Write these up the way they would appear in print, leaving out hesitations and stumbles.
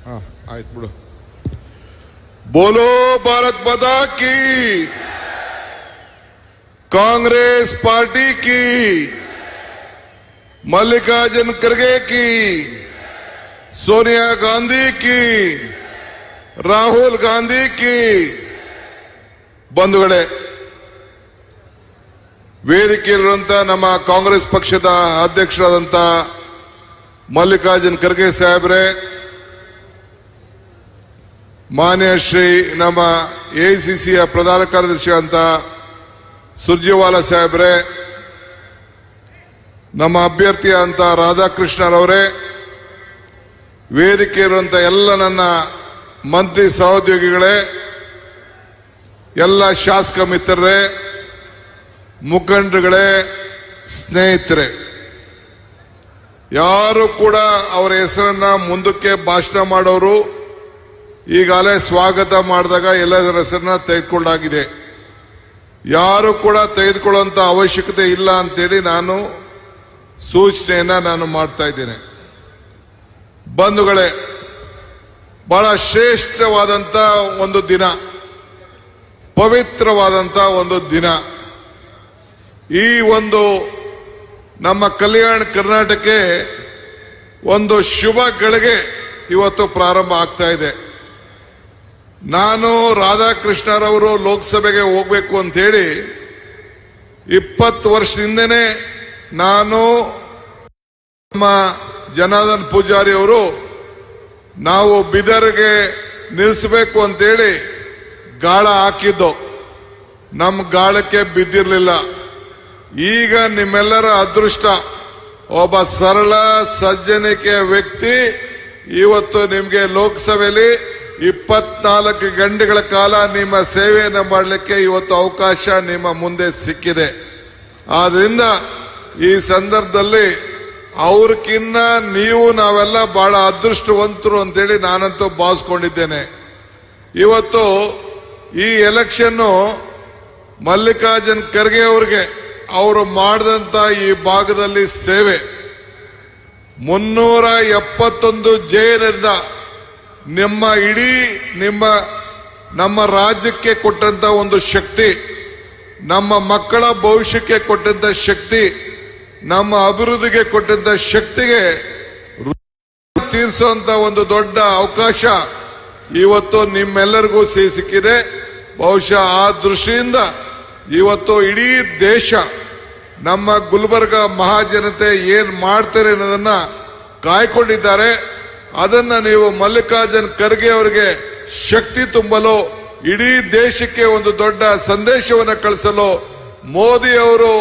ಆಯ್ತು ಬಿಡು. ಬೋಲೋ ಭಾರತ್ ಮಾತಾ ಕಿ, कांग्रेस पार्टी की, मल्लिकार्जुन खड़गे की, सोनिया गांधी की, राहुल गांधी की. ಬಂಧುಗಳೇ, ವೇದಿಕೆಯಲ್ಲಿರುವಂತ ನಮ್ಮ ಕಾಂಗ್ರೆಸ್ ಪಕ್ಷದ ಅಧ್ಯಕ್ಷರಾದಂತ ಮಲ್ಲಿಕಾರ್ಜುನ್ ಖರ್ಗೆ ಸಾಹೇಬ್ರೆ, ಮಾನ್ಯ ಶ್ರೀ ನಮ್ಮ ಎಐಸಿಸಿಯ ಪ್ರಧಾನ ಕಾರ್ಯದರ್ಶಿ ಅಂತ ಸುರ್ಜೇವಾಲಾ ಸಾಹೇಬ್ರೆ, ನಮ್ಮ ಅಭ್ಯರ್ಥಿ ಅಂತ ರಾಧಾಕೃಷ್ಣರವರೇ, ವೇದಿಕೆ ಇರುವಂತ ಎಲ್ಲ ನನ್ನ ಮಂತ್ರಿ ಸಹೋದ್ಯೋಗಿಗಳೇ, ಎಲ್ಲ ಶಾಸಕ ಮಿತ್ರರೇ, ಮುಖಂಡರುಗಳೇ, ಸ್ನೇಹಿತರೆ, ಯಾರು ಕೂಡ ಅವರ ಹೆಸರನ್ನ ಮುಂದಕ್ಕೆ ಭಾಷಣ ಮಾಡೋರು ಈಗಾಗಲೇ ಸ್ವಾಗತ ಮಾಡಿದಾಗ ಎಲ್ಲದರ ಹೆಸರನ್ನ ತೆಗೆದುಕೊಂಡಾಗಿದೆ. ಯಾರು ಕೂಡ ತೆಗೆದುಕೊಳ್ಳುವಂತ ಅವಶ್ಯಕತೆ ಇಲ್ಲ ಅಂತೇಳಿ ನಾನು ಸೂಚನೆಯನ್ನ ನಾನು ಮಾಡ್ತಾ ಇದ್ದೇನೆ. ಬಂಧುಗಳೇ, ಬಹಳ ಶ್ರೇಷ್ಠವಾದಂತ ಒಂದು ದಿನ, ಪವಿತ್ರವಾದಂತ ಒಂದು ದಿನ. ಈ ಒಂದು ನಮ್ಮ ಕಲ್ಯಾಣ ಕರ್ನಾಟಕಕ್ಕೆ ಒಂದು ಶುಭ ಗಳಿಗೆ ಇವತ್ತು ಪ್ರಾರಂಭ ಆಗ್ತಾ ಇದೆ. ನಾನು ರಾಧಾಕೃಷ್ಣರವರು ಲೋಕಸಭೆಗೆ ಹೋಗ್ಬೇಕು ಅಂತ ಹೇಳಿ 20 ವರ್ಷದಿಂದನೇ ನಾನು ನಮ್ಮ ಜನಾರ್ದನ್ ಪೂಜಾರಿ ಅವರು ನಾವು ಬಿದರ್ಗೆ ನಿಲ್ಲಿಸಬೇಕು ಅಂತೇಳಿ ಗಾಳ ಹಾಕಿದ್ದು. ನಮ್ಮ ಗಾಳಕ್ಕೆ ಬಿದ್ದಿರಲಿಲ್ಲ. ಈಗ ನಿಮ್ಮೆಲ್ಲರ ಅದೃಷ್ಟ, ಒಬ್ಬ ಸರಳ ಸಜ್ಜನಿಕೆಯ ವ್ಯಕ್ತಿ ಇವತ್ತು ನಿಮಗೆ ಲೋಕಸಭೆಯಲ್ಲಿ 24 ಗಂಟೆಗಳ ಕಾಲ ನಿಮ್ಮ ಸೇವೆಯನ್ನು ಮಾಡಲಿಕ್ಕೆ ಇವತ್ತು ಅವಕಾಶ ನಿಮ್ಮ ಮುಂದೆ ಸಿಕ್ಕಿದೆ. ಆದ್ರಿಂದ ಈ ಸಂದರ್ಭದಲ್ಲಿ ಅವ್ರಕ್ಕಿನ್ನ ನೀವು ನಾವೆಲ್ಲ ಬಹಳ ಅದೃಷ್ಟವಂತರು ಅಂತೇಳಿ ನಾನಂತೂ ಭಾವಿಸ್ಕೊಂಡಿದ್ದೇನೆ. ಇವತ್ತು ಈ ಎಲೆಕ್ಷನ್ ಮಲ್ಲಿಕಾರ್ಜುನ್ ಖರ್ಗೆ ಅವರಿಗೆ ಅವರು ಮಾಡಿದಂತ ಈ ಭಾಗದಲ್ಲಿ ಸೇವೆ 371 ಜೈಲಿಂದ ನಮ್ಮ ಇಡೀ ನಮ್ಮ ರಾಜ್ಯಕ್ಕೆ ಕೊಟ್ಟಂತ ಒಂದು ಶಕ್ತಿ, ನಮ್ಮ ಮಕ್ಕಳ ಭವಿಷ್ಯಕ್ಕೆ ಕೊಟ್ಟಂತ ಶಕ್ತಿ, ನಮ್ಮ ಅಭಿವೃದ್ಧಿಗೆ ಕೊಟ್ಟಂತ ಶಕ್ತಿಗೆ ತೀರಿಸುವಂತ ಒಂದು ದೊಡ್ಡ ಅವಕಾಶ ಇವತ್ತು ನಿಮ್ಮೆಲ್ಲರಿಗೂ ಸಿಕ್ಕಿದೆ. ಬಹುಶಃ ಆ ದೃಷ್ಟಿಯಿಂದ ಇವತ್ತು ಇಡೀ ದೇಶ ನಮ್ಮ ಗುಲ್ಬರ್ಗ ಮಹಾಜನತೆ ಏನ್ ಮಾಡ್ತಾರೆ ಅನ್ನೋದನ್ನ ಕಾಯ್ಕೊಂಡಿದ್ದಾರೆ. ಅದನ್ನ ನೀವು ಮಲ್ಲಿಕಾರ್ಜುನ್ ಖರ್ಗೆ ಅವರಿಗೆ ಶಕ್ತಿ ತುಂಬಲು, ಇಡೀ ದೇಶಕ್ಕೆ ಒಂದು ದೊಡ್ಡ ಸಂದೇಶವನ್ನು ಕಳಿಸಲು ಮೋದಿ ಅವರು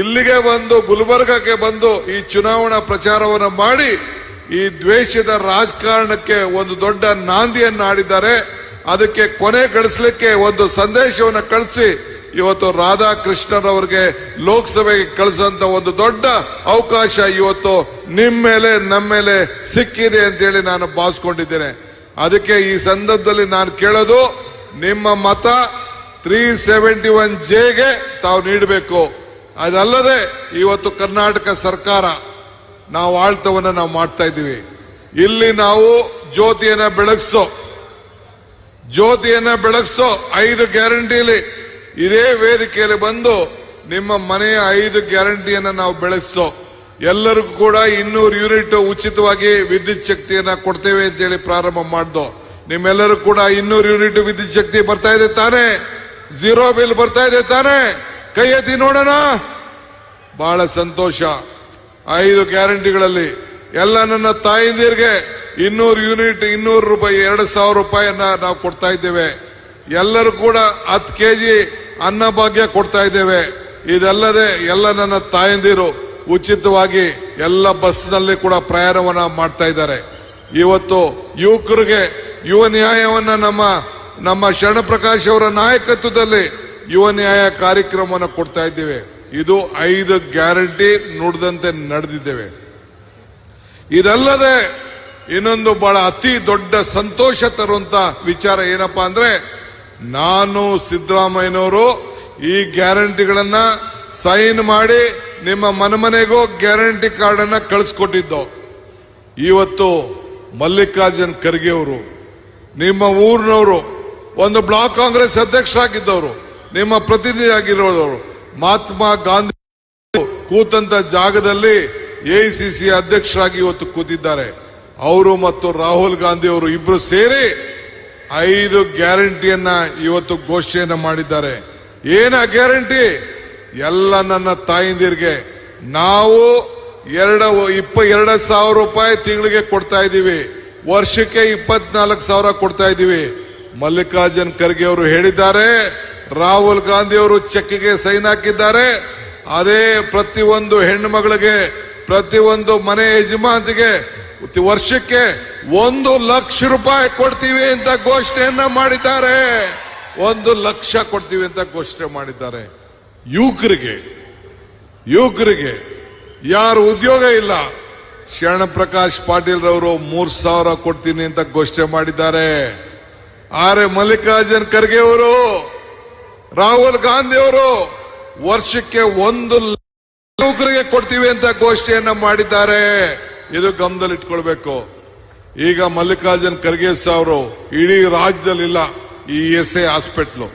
ಇಲ್ಲಿಗೆ ಬಂದು ಗುಲ್ಬರ್ಗಕ್ಕೆ ಬಂದು ಈ ಚುನಾವಣಾ ಪ್ರಚಾರವನ್ನು ಮಾಡಿ ಈ ದ್ವೇಷದ ರಾಜಕಾರಣಕ್ಕೆ ಒಂದು ದೊಡ್ಡ ನಾಂದಿಯನ್ನು ಆಡಿದ್ದಾರೆ. ಅದಕ್ಕೆ ಕೊನೆ ಗಳಿಸಲಿಕ್ಕೆ ಒಂದು ಸಂದೇಶವನ್ನು ಕಳಿಸಿ ಇವತ್ತು ರಾಧಾಕೃಷ್ಣರವರಿಗೆ ಲೋಕಸಭೆಗೆ ಕಳಿಸುವಂತ ಒಂದು ದೊಡ್ಡ ಅವಕಾಶ ಇವತ್ತು ನಿಮ್ಮ ಮೇಲೆ ನಮ್ಮ ಮೇಲೆ ಸಿಕ್ಕಿದೆ ಅಂತೇಳಿ ನಾನು ಭಾವಿಸ್ಕೊಂಡಿದ್ದೇನೆ. ಅದಕ್ಕೆ ಈ ಸಂದರ್ಭದಲ್ಲಿ ನಾನು ಕೇಳೋದು, ನಿಮ್ಮ ಮತ 371 ಜೆಗೆ ತಾವು ನೀಡಬೇಕು. ಅದಲ್ಲದೆ ಇವತ್ತು ಕರ್ನಾಟಕ ಸರ್ಕಾರ ನಾವು ಆಡಳಿತವನ್ನು ನಾವು ಮಾಡ್ತಾ ಇದ್ದೀವಿ. ಇಲ್ಲಿ ನಾವು ಜ್ಯೋತಿಯನ್ನ ಬೆಳಗಿಸೋ 5 ಗ್ಯಾರಂಟಿಲಿ ಇದೇ ವೇದಿಕೆಯಲ್ಲಿ ಬಂದು ನಿಮ್ಮ ಮನೆಯ 5 ಗ್ಯಾರಂಟಿಯನ್ನ ನಾವು ಬೆಳಗಿಸೋ, ಎಲ್ಲರಿಗೂ ಕೂಡ 200 ಯೂನಿಟ್ ಉಚಿತವಾಗಿ ವಿದ್ಯುತ್ ಶಕ್ತಿಯನ್ನ ಕೊಡ್ತೇವೆ ಅಂತೇಳಿ ಪ್ರಾರಂಭ ಮಾಡ್ದೋ. ನಿಮ್ಮೆಲ್ಲರೂ ಕೂಡ 200 ಯೂನಿಟ್ ವಿದ್ಯುತ್ ಶಕ್ತಿ ಬರ್ತಾ ಇದೆ ತಾನೆ? ಝೀರೋ ಬಿಲ್ ಬರ್ತಾ ಇದೆ ತಾನೆ? ಕೈ ಎತ್ತಿ ನೋಡೋಣ. ಬಹಳ ಸಂತೋಷ. 5 ಗ್ಯಾರಂಟಿಗಳಲ್ಲಿ ಎಲ್ಲ ನನ್ನ ತಾಯಿಂದಿರಿಗೆ 200 ಯೂನಿಟ್ 200 ರೂಪಾಯಿ 2000 ರೂಪಾಯಿಯನ್ನ ನಾವು ಕೊಡ್ತಾ ಇದ್ದೇವೆ. ಎಲ್ಲರೂ ಕೂಡ 10 ಕೆಜಿ ಅನ್ನ ಭಾಗ್ಯ ಕೊಡ್ತಾ ಇದ್ದೇವೆ. ಇದಲ್ಲದೆ ಎಲ್ಲ ನನ್ನ ತಾಯಂದಿರು ಉಚಿತವಾಗಿ ಎಲ್ಲ ಬಸ್ನಲ್ಲಿ ಕೂಡ ಪ್ರಯಾಣವನ್ನ ಮಾಡ್ತಾ ಇದ್ದಾರೆ. ಇವತ್ತು ಯುವಕರಿಗೆ ಯುವ ನ್ಯಾಯವನ್ನ ನಮ್ಮ ಶರಣಪ್ರಕಾಶ್ ಅವರ ನಾಯಕತ್ವದಲ್ಲಿ ಯುವ ನ್ಯಾಯ ಕಾರ್ಯಕ್ರಮವನ್ನು ಕೊಡ್ತಾ ಇದ್ದೇವೆ. ಇದು 5 ಗ್ಯಾರಂಟಿ ನುಡಿದಂತೆ ನಡೆದಿದ್ದೇವೆ. ಇದಲ್ಲದೆ ಇನ್ನೊಂದು ಬಹಳ ಅತಿ ದೊಡ್ಡ ಸಂತೋಷ ತರುವಂತ ವಿಚಾರ ಏನಪ್ಪಾ ಅಂದ್ರೆ, ನಾನು ಸಿದ್ದರಾಮಯ್ಯನವರು ಈ ಗ್ಯಾರಂಟಿಗಳನ್ನ ಸೈನ್ ಮಾಡಿ ನಿಮ್ಮ ಮನೆಗೂ ಗ್ಯಾರಂಟಿ ಕಾರ್ಡ್ ಅನ್ನ ಕಳಿಸ್ಕೊಟ್ಟಿದ್ದು. ಇವತ್ತು ಮಲ್ಲಿಕಾರ್ಜುನ್ ಖರ್ಗೆ ಅವರು, ನಿಮ್ಮ ಊರಿನವರು, ಒಂದು ಬ್ಲಾಕ್ ಕಾಂಗ್ರೆಸ್ ಅಧ್ಯಕ್ಷರಾಗಿದ್ದವರು, ನಿಮ್ಮ ಪ್ರತಿನಿಧಿ ಆಗಿರೋರು, ಮಹಾತ್ಮ ಗಾಂಧಿ ಕೂತಂತ ಜಾಗದಲ್ಲಿ ಎಐಸಿಸಿ ಅಧ್ಯಕ್ಷರಾಗಿ ಇವತ್ತು ಕೂತಿದ್ದಾರೆ. ಅವರು ಮತ್ತು ರಾಹುಲ್ ಗಾಂಧಿ ಅವರು ಇಬ್ರು ಸೇರಿ 5 ಗ್ಯಾರಂಟಿಯನ್ನ ಇವತ್ತು ಘೋಷಣೆಯನ್ನ ಮಾಡಿದ್ದಾರೆ. ಏನ ಗ್ಯಾರಂಟಿ? ಎಲ್ಲ ನನ್ನ ತಾಯಿಂದಿರಿಗೆ ನಾವು 22,000 ರೂಪಾಯಿ ತಿಂಗಳಿಗೆ ಕೊಡ್ತಾ ಇದ್ದೀವಿ, ವರ್ಷಕ್ಕೆ 24,000 ಕೊಡ್ತಾ ಇದ್ದೀವಿ. ಮಲ್ಲಿಕಾರ್ಜುನ್ ಖರ್ಗೆ ಅವರು ಹೇಳಿದ್ದಾರೆ, ರಾಹುಲ್ ಗಾಂಧಿ ಅವರು ಚೆಕ್ಗೆ ಸೈನ್ ಹಾಕಿದ್ದಾರೆ. ಅದೇ ಪ್ರತಿಯೊಂದು ಹೆಣ್ಣು ಮಗಳಿಗೆ, ಪ್ರತಿಯೊಂದು ಮನೆ ಯಜಮಾನಿಗೆ ವರ್ಷಕ್ಕೆ 1 ಲಕ್ಷ ರೂಪಾಯಿ ಕೊಡ್ತೀವಿ ಅಂತ ಘೋಷಣೆಯನ್ನ ಮಾಡಿದ್ದಾರೆ. 1 ಲಕ್ಷ ಕೊಡ್ತೀವಿ ಅಂತ ಘೋಷಣೆ ಮಾಡಿದ್ದಾರೆ. ಯುವಕರಿಗೆ ಯಾರು ಉದ್ಯೋಗ ಇಲ್ಲ, ಶರಣ ಪ್ರಕಾಶ್ ಪಾಟೀಲ್ ರವರು 3,000 ಕೊಡ್ತೀನಿ ಅಂತ ಘೋಷಣೆ ಮಾಡಿದ್ದಾರೆ. ಆದ್ರೆ ಮಲ್ಲಿಕಾರ್ಜುನ್ ಖರ್ಗೆ ಅವರು, ರಾಹುಲ್ ಗಾಂಧಿ ಅವರು ವರ್ಷಕ್ಕೆ 1 ಲಕ್ಷ ಯುವಕರಿಗೆ ಕೊಡ್ತೀವಿ ಅಂತ ಘೋಷಣೆಯನ್ನ ಮಾಡಿದ್ದಾರೆ. ಇದು ಗಮನದಲ್ಲಿಟ್ಕೊಳ್ಬೇಕು. ಈಗ ಮಲ್ಲಿಕಾರ್ಜುನ್ ಖರ್ಗೆ ಅವರು ಇಡೀ ರಾಜ್ಯದಲ್ಲಿಲ್ಲ, ಈ ESI ಹಾಸ್ಪಿಟಲ್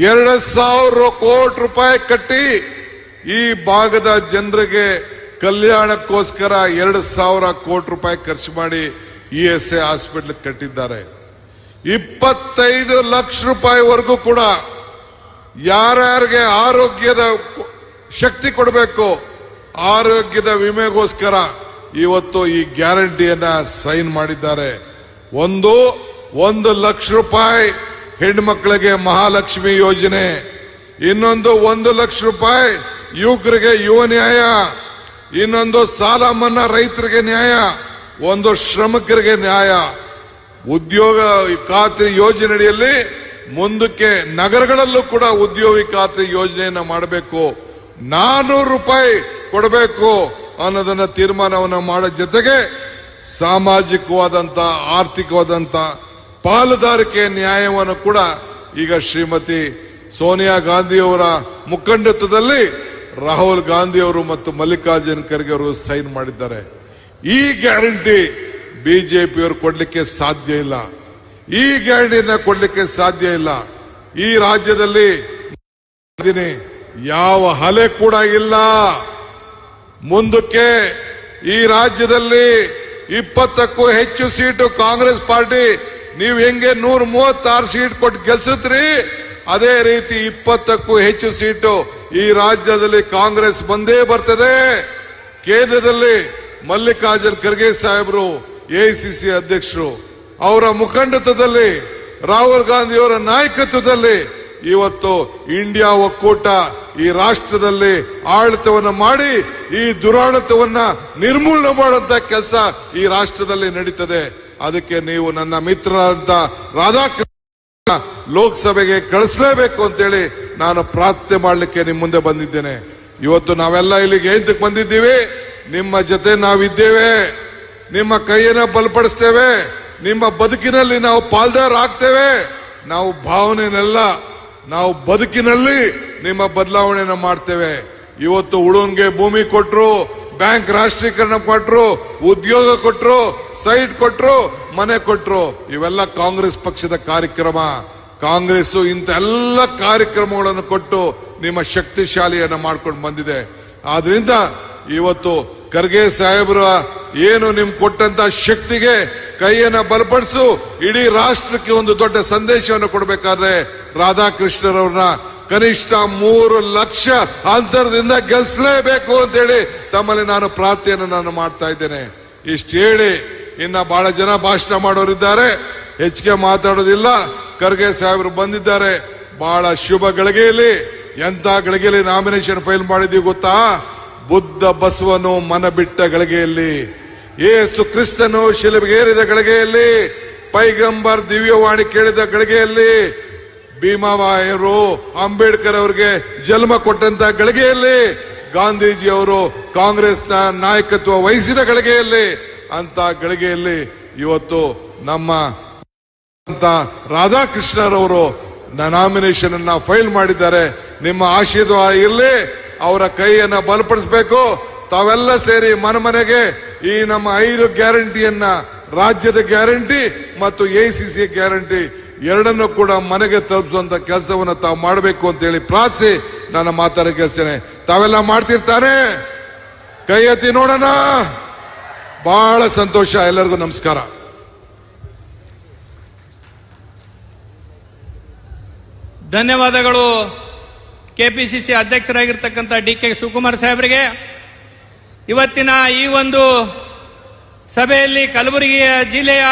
2,000 ಕೋಟಿ ರೂಪಾಯಿ ಕಟ್ಟಿ ಈ ಭಾಗದ ಜನರಿಗೆ ಕಲ್ಯಾಣಕ್ಕೋಸ್ಕರ 2,000 ಕೋಟಿ ರೂಪಾಯಿ ಖರ್ಚು ಮಾಡಿ ESI ಹಾಸ್ಪಿಟಲ್ ಕಟ್ಟಿದ್ದಾರೆ. 25 ಲಕ್ಷ ರೂಪಾಯಿವರೆಗೂ ಕೂಡ ಯಾರ್ಯಾರಿಗೆ ಆರೋಗ್ಯದ ಶಕ್ತಿ ಕೊಡಬೇಕು, ಆರೋಗ್ಯದ ವಿಮೆಗೋಸ್ಕರ ಇವತ್ತು ಈ ಗ್ಯಾರಂಟಿಯನ್ನ ಸೈನ್ ಮಾಡಿದ್ದಾರೆ. 1 ಲಕ್ಷ ರೂಪಾಯಿ ಹೆಣ್ಮಕ್ಳಿಗೆ ಮಹಾಲಕ್ಷ್ಮಿ ಯೋಜನೆ, ಇನ್ನೊಂದು 1 ಲಕ್ಷ ರೂಪಾಯಿ ಯುವಕರಿಗೆ ಯುವ ನ್ಯಾಯ, ಇನ್ನೊಂದು ಸಾಲ ಮನ್ನಾ ರೈತರಿಗೆ ನ್ಯಾಯ, ಒಂದು ಶ್ರಮಿಕರಿಗೆ ನ್ಯಾಯ. ಉದ್ಯೋಗ ಖಾತ್ರಿ ಯೋಜನೆಯಲ್ಲಿ ಮುಂದಕ್ಕೆ ನಗರಗಳಲ್ಲೂ ಕೂಡ ಉದ್ಯೋಗ ಖಾತ್ರಿ ಯೋಜನೆಯನ್ನ ಮಾಡಬೇಕು, 400 ರೂಪಾಯಿ ಕೊಡಬೇಕು ಅನ್ನೋದನ್ನ ತೀರ್ಮಾನವನ್ನು ಮಾಡೋ ಜೊತೆಗೆ ಸಾಮಾಜಿಕವಾದಂತ ಆರ್ಥಿಕವಾದಂತ ಪಾಲುದಾರಿಕೆ ನ್ಯಾಯವನ್ನು ಕೂಡ ಈಗ ಶ್ರೀಮತಿ ಸೋನಿಯಾ ಗಾಂಧಿ ಅವರ ಮುಖಂಡತ್ವದಲ್ಲಿ ರಾಹುಲ್ ಗಾಂಧಿ ಅವರು ಮತ್ತು ಮಲ್ಲಿಕಾರ್ಜುನ್ ಖರ್ಗೆ ಅವರು ಸೈನ್ ಮಾಡಿದ್ದಾರೆ. ಈ ಗ್ಯಾರಂಟಿ ಬಿಜೆಪಿಯವರು ಕೊಡ್ಲಿಕ್ಕೆ ಸಾಧ್ಯ ಇಲ್ಲ, ಈ ಗ್ಯಾರಂಟಿಯನ್ನ ಕೊಡ್ಲಿಕ್ಕೆ ಸಾಧ್ಯ ಇಲ್ಲ. ಈ ರಾಜ್ಯದಲ್ಲಿ ಯಾವ ಹಲೆ ಕೂಡ ಇಲ್ಲ. ಮುಂದಕ್ಕೆ ಈ ರಾಜ್ಯದಲ್ಲಿ 20ಕ್ಕೂ ಹೆಚ್ಚು ಸೀಟು ಕಾಂಗ್ರೆಸ್ ಪಾರ್ಟಿ, ನೀವು ಹೆಂಗೆ 136 ಸೀಟ್ ಕೊಟ್ಟು ಗೆಲ್ಸಿದ್ರಿ, ಅದೇ ರೀತಿ 20ಕ್ಕೂ ಹೆಚ್ಚು ಸೀಟು ಈ ರಾಜ್ಯದಲ್ಲಿ ಕಾಂಗ್ರೆಸ್ ಬಂದೇ ಬರ್ತದೆ. ಕೇಂದ್ರದಲ್ಲಿ ಮಲ್ಲಿಕಾರ್ಜುನ್ ಖರ್ಗೆ ಸಾಹೇಬರು ಎಐಸಿಸಿ ಅಧ್ಯಕ್ಷರು, ಅವರ ಮುಖಂಡತ್ವದಲ್ಲಿ ರಾಹುಲ್ ಗಾಂಧಿ ಅವರ ನಾಯಕತ್ವದಲ್ಲಿ ಇವತ್ತು ಇಂಡಿಯಾ ಒಕ್ಕೂಟ ಈ ರಾಷ್ಟ್ರದಲ್ಲಿ ಆಡಳಿತವನ್ನು ಮಾಡಿ ಈ ದುರಾಡಳಿತವನ್ನ ನಿರ್ಮೂಲನೆ ಮಾಡುವಂತ ಕೆಲಸ ಈ ರಾಷ್ಟ್ರದಲ್ಲಿ ನಡೀತದೆ. ಅದಕ್ಕೆ ನೀವು ನನ್ನ ಮಿತ್ರರಾದಂತ ರಾಧಾಕೃಷ್ಣ ಲೋಕಸಭೆಗೆ ಕಳಿಸಲೇಬೇಕು ಅಂತೇಳಿ ನಾನು ಪ್ರಾರ್ಥನೆ ಮಾಡಲಿಕ್ಕೆ ನಿಮ್ಮ ಮುಂದೆ ಬಂದಿದ್ದೇನೆ. ಇವತ್ತು ನಾವೆಲ್ಲ ಇಲ್ಲಿಗೆ ಎಂತಕ್ಕೆ ಬಂದಿದ್ದೀವಿ? ನಿಮ್ಮ ಜೊತೆ ನಾವಿದ್ದೇವೆ, ನಿಮ್ಮ ಕೈಯನ್ನ ಬಲಪಡಿಸ್ತೇವೆ, ನಿಮ್ಮ ಬದುಕಿನಲ್ಲಿ ನಾವು ಪಾಲ್ದಾರ ಆಗ್ತೇವೆ. ನಾವು ಭಾವನೆನಲ್ಲ, ನಾವು ಬದುಕಿನಲ್ಲಿ ನಿಮ್ಮ ಬದಲಾವಣೆಯನ್ನು ಮಾಡ್ತೇವೆ. ಇವತ್ತು ಉಳುನ್ಗೆ ಭೂಮಿ ಕೊಟ್ರು, ಬ್ಯಾಂಕ್ ರಾಷ್ಟ್ರೀಕರಣ ಕೊಟ್ರು, ಉದ್ಯೋಗ ಕೊಟ್ರು, ಸೈಟ್ ಕೊಟ್ರು, ಮನೆ ಕೊಟ್ರು. ಇವೆಲ್ಲ ಕಾಂಗ್ರೆಸ್ ಪಕ್ಷದ ಕಾರ್ಯಕ್ರಮ. ಕಾಂಗ್ರೆಸ್ ಇಂತೆಲ್ಲ ಕಾರ್ಯಕ್ರಮಗಳನ್ನು ಕೊಟ್ಟು ನಿಮ್ಮ ಶಕ್ತಿಶಾಲಿಯನ್ನ ಮಾಡ್ಕೊಂಡು ಬಂದಿದೆ. ಆದ್ರಿಂದ ಇವತ್ತು ಖರ್ಗೆ ಸಾಹೇಬರ ಏನು ನಿಮ್ ಕೊಟ್ಟಂತ ಶಕ್ತಿಗೆ ಕೈಯನ್ನ ಬಲಪಡಿಸು, ಇಡೀ ರಾಷ್ಟ್ರಕ್ಕೆ ಒಂದು ದೊಡ್ಡ ಸಂದೇಶವನ್ನು ಕೊಡಬೇಕಾದ್ರೆ ರಾಧಾಕೃಷ್ಣರವ್ರನ್ನ ಕನಿಷ್ಠ 3 ಲಕ್ಷ ಅಂತರದಿಂದ ಗೆಲ್ಲಿಸಲೇಬೇಕು ಅಂತೇಳಿ ತಮ್ಮಲ್ಲಿ ನಾನು ಪ್ರಾರ್ಥನೆಯನ್ನು ಮಾಡ್ತಾ ಇದ್ದೇನೆ. ಇಷ್ಟು ಹೇಳಿ ಇನ್ನ ಬಹಳ ಜನ ಭಾಷಣ ಮಾಡೋರಿದ್ದಾರೆ, ಹೆಚ್ಚಿಗೆ ಮಾತಾಡೋದಿಲ್ಲ. ಖರ್ಗೆ ಸಾಹೇಬರು ಬಂದಿದ್ದಾರೆ, ಬಹಳ ಶುಭ ಗಳಿಗೆಯಲ್ಲಿ. ಎಂತ ಗಳಿಗೆಯಲ್ಲಿ ನಾಮಿನೇಷನ್ ಫೈಲ್ ಮಾಡಿದೀವಿ ಗೊತ್ತಾ? ಬುದ್ಧ ಬಸವನು ಮನ ಬಿಟ್ಟ ಗಳಿಗೆಯಲ್ಲಿ, ಯೇಸು ಕ್ರಿಸ್ತನು ಶಿಲುಬೆಗೇರಿದ ಗಳಿಗೆಯಲ್ಲಿ, ಪೈಗಂಬರ್ ದಿವ್ಯವಾಣಿ ಕೇಳಿದ ಗಳಿಗೆಯಲ್ಲಿ, ಭೀಮಾಬಾಯಿಯವರು ಅಂಬೇಡ್ಕರ್ ಅವರಿಗೆ ಜನ್ಮ ಕೊಟ್ಟಂತ ಗಳಿಗೆಯಲ್ಲಿ, ಗಾಂಧೀಜಿ ಅವರು ಕಾಂಗ್ರೆಸ್ನ ನಾಯಕತ್ವ ವಹಿಸಿದ ಗಳಿಗೆಯಲ್ಲಿ, ಅಂತ ಗಳಿಗೆಯಲ್ಲಿ ಇವತ್ತು ನಮ್ಮ ರಾಧಾಕೃಷ್ಣರವರು ನಾಮಿನೇಷನ್ ಅನ್ನ ಫೈಲ್ ಮಾಡಿದ್ದಾರೆ. ನಿಮ್ಮ ಆಶೀರ್ವಾದ ಇರಲಿ, ಅವರ ಕೈಯನ್ನ ಬಲಪಡಿಸಬೇಕು. ತಾವೆಲ್ಲ ಸೇರಿ ಮನೆಗೆ ಈ ನಮ್ಮ 5 ಗ್ಯಾರಂಟಿಯನ್ನ ರಾಜ್ಯದ ಗ್ಯಾರಂಟಿ ಮತ್ತು ಎಐಸಿಸಿ ಗ್ಯಾರಂಟಿ ಎರಡನ್ನೂ ಕೂಡ ಮನೆಗೆ ತಲುಪಿಸುವಂತ ಕೆಲಸವನ್ನು ತಾವು ಮಾಡಬೇಕು ಅಂತ ಹೇಳಿ ಪ್ರಾರ್ಥಿಸಿ ನನ್ನ ಮಾತಾಡ ಕೇಳ್ತೇನೆ. ತಾವೆಲ್ಲ ಮಾಡ್ತಿರ್ತಾನೆ, ಕೈ ಎತ್ತಿ ನೋಡೋಣ. ಬಹಳ ಸಂತೋಷ. ಎಲ್ಲರಿಗೂ ನಮಸ್ಕಾರ. ಧನ್ಯವಾದಗಳು ಕೆಪಿಸಿಸಿ ಅಧ್ಯಕ್ಷರಾಗಿರ್ತಕ್ಕಂಥ ಡಿ.ಕೆ. ಶಿವಕುಮಾರ್ ಸಾಹೇಬರಿಗೆ. ಇವತ್ತಿನ ಈ ಒಂದು ಸಭೆಯಲ್ಲಿ ಕಲಬುರಗಿ ಜಿಲ್ಲೆಯ